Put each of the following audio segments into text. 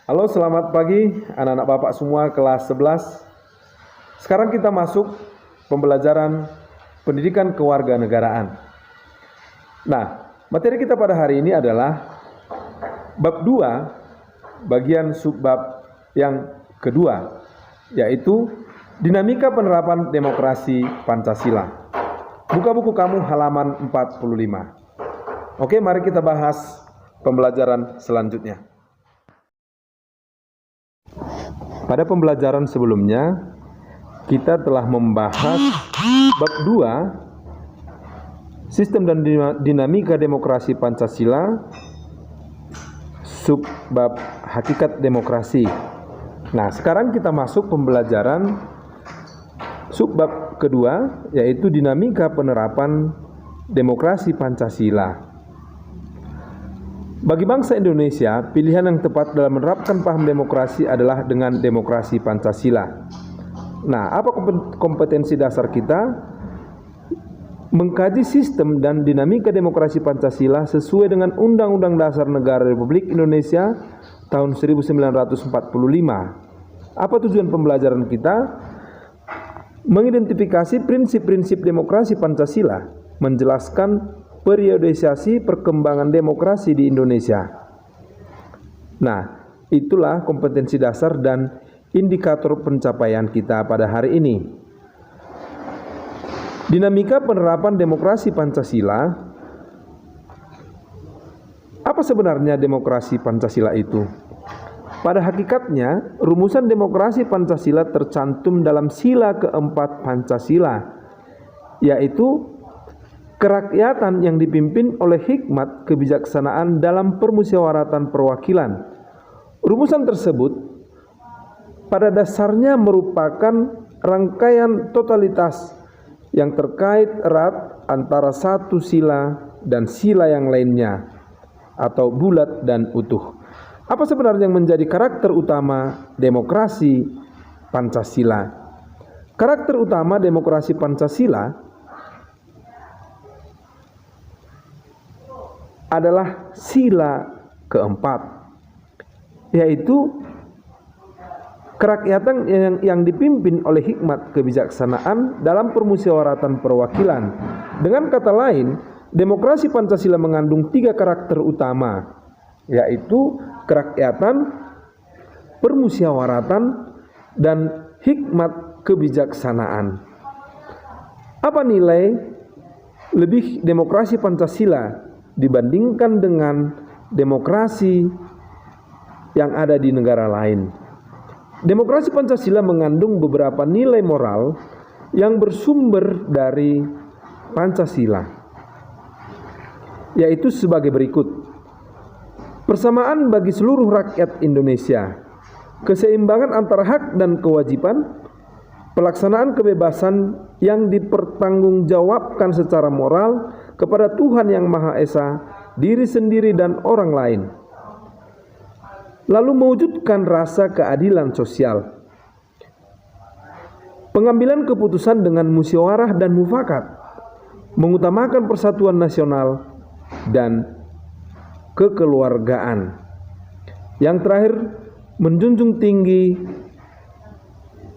Halo, selamat pagi anak-anak Bapak semua kelas 11. Sekarang kita masuk pembelajaran pendidikan kewarganegaraan. Nah, materi kita pada hari ini adalah bab 2, bagian subbab yang kedua, yaitu dinamika penerapan demokrasi Pancasila. Buka buku kamu halaman 45. Oke, mari kita bahas pembelajaran selanjutnya. Pada pembelajaran sebelumnya, kita telah membahas bab 2, sistem dan dinamika demokrasi Pancasila, subbab hakikat demokrasi. Nah, sekarang kita masuk pembelajaran subbab kedua, yaitu dinamika penerapan demokrasi Pancasila. Bagi bangsa Indonesia, pilihan yang tepat dalam menerapkan paham demokrasi adalah dengan demokrasi Pancasila. Nah, apa kompetensi dasar kita? Mengkaji sistem dan dinamika demokrasi Pancasila sesuai dengan Undang-Undang Dasar Negara Republik Indonesia tahun 1945. Apa tujuan pembelajaran kita? Mengidentifikasi prinsip-prinsip demokrasi Pancasila, menjelaskan periodisasi perkembangan demokrasi di Indonesia. Nah, itulah kompetensi dasar dan indikator pencapaian kita pada hari ini. Dinamika penerapan demokrasi Pancasila. Apa sebenarnya demokrasi Pancasila itu? Pada hakikatnya, rumusan demokrasi Pancasila tercantum dalam sila keempat Pancasila, yaitu kerakyatan yang dipimpin oleh hikmat kebijaksanaan dalam permusyawaratan perwakilan. Rumusan tersebut pada dasarnya merupakan rangkaian totalitas yang terkait erat antara satu sila dan sila yang lainnya, atau bulat dan utuh. Apa sebenarnya yang menjadi karakter utama demokrasi Pancasila? Karakter utama demokrasi Pancasila adalah sila keempat, yaitu kerakyatan yang dipimpin oleh hikmat kebijaksanaan dalam permusyawaratan perwakilan. Dengan kata lain, demokrasi Pancasila mengandung 3 karakter utama, yaitu kerakyatan, permusyawaratan, dan hikmat kebijaksanaan. Apa nilai lebih demokrasi Pancasila dibandingkan dengan demokrasi yang ada di negara lain? Demokrasi Pancasila mengandung beberapa nilai moral yang bersumber dari Pancasila, yaitu sebagai berikut: persamaan bagi seluruh rakyat Indonesia, keseimbangan antara hak dan kewajiban, pelaksanaan kebebasan yang dipertanggungjawabkan secara moral kepada Tuhan Yang Maha Esa, diri sendiri dan orang lain. Lalu mewujudkan rasa keadilan sosial. Pengambilan keputusan dengan musyawarah dan mufakat, mengutamakan persatuan nasional dan kekeluargaan. Yang terakhir, menjunjung tinggi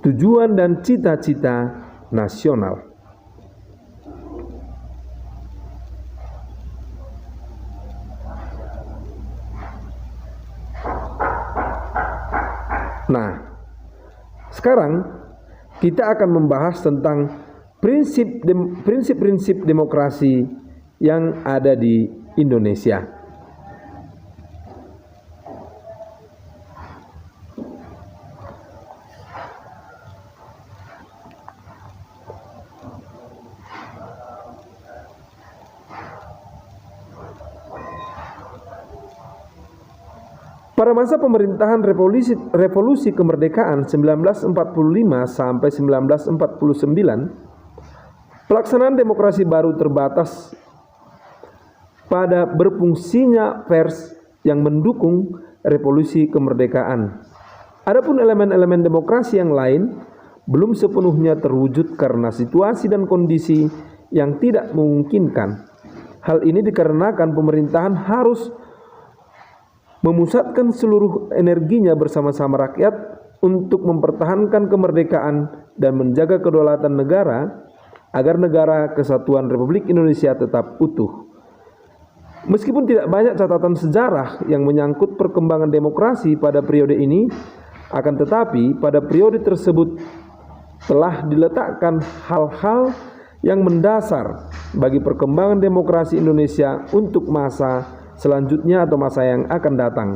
tujuan dan cita-cita nasional. Nah, sekarang kita akan membahas tentang prinsip-prinsip demokrasi yang ada di Indonesia. Pada masa pemerintahan revolusi kemerdekaan 1945 sampai 1949, pelaksanaan demokrasi baru terbatas pada berfungsinya pers yang mendukung revolusi kemerdekaan. Adapun elemen-elemen demokrasi yang lain belum sepenuhnya terwujud karena situasi dan kondisi yang tidak memungkinkan. Hal ini dikarenakan pemerintahan harus memusatkan seluruh energinya bersama-sama rakyat untuk mempertahankan kemerdekaan dan menjaga kedaulatan negara agar negara kesatuan Republik Indonesia tetap utuh. Meskipun tidak banyak catatan sejarah yang menyangkut perkembangan demokrasi pada periode ini, akan tetapi pada periode tersebut telah diletakkan hal-hal yang mendasar bagi perkembangan demokrasi Indonesia untuk masa selanjutnya atau masa yang akan datang.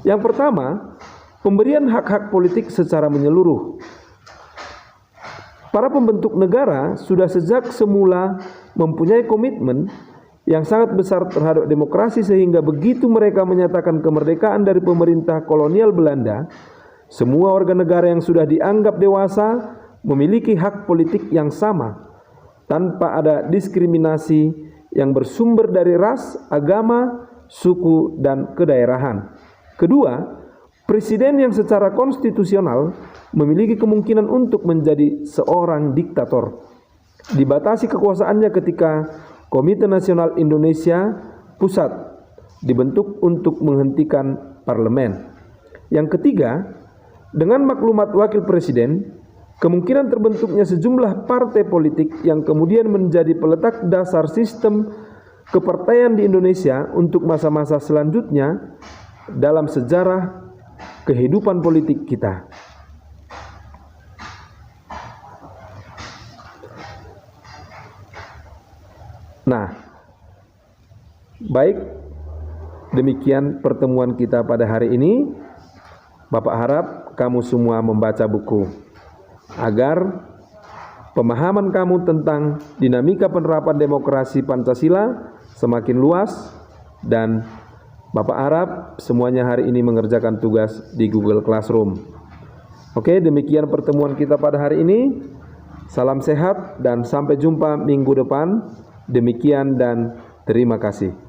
Yang pertama, pemberian hak-hak politik secara menyeluruh. Para pembentuk negara sudah sejak semula mempunyai komitmen yang sangat besar terhadap demokrasi, sehingga begitu mereka menyatakan kemerdekaan dari pemerintah kolonial Belanda, semua warga negara yang sudah dianggap dewasa memiliki hak politik yang sama tanpa ada diskriminasi yang bersumber dari ras, agama, suku, dan kedaerahan. Kedua, presiden yang secara konstitusional memiliki kemungkinan untuk menjadi seorang diktator. Dibatasi kekuasaannya ketika Komite Nasional Indonesia Pusat dibentuk untuk menghentikan parlemen. Yang ketiga, dengan maklumat wakil presiden, kemungkinan terbentuknya sejumlah partai politik yang kemudian menjadi peletak dasar sistem kepartaian di Indonesia untuk masa-masa selanjutnya dalam sejarah kehidupan politik kita. Nah, baik, demikian pertemuan kita pada hari ini. Bapak harap kamu semua membaca buku agar pemahaman kamu tentang dinamika penerapan demokrasi Pancasila semakin luas, dan Bapak harap semuanya hari ini mengerjakan tugas di Google Classroom. Oke, demikian pertemuan kita pada hari ini. Salam sehat dan sampai jumpa minggu depan. Demikian dan terima kasih.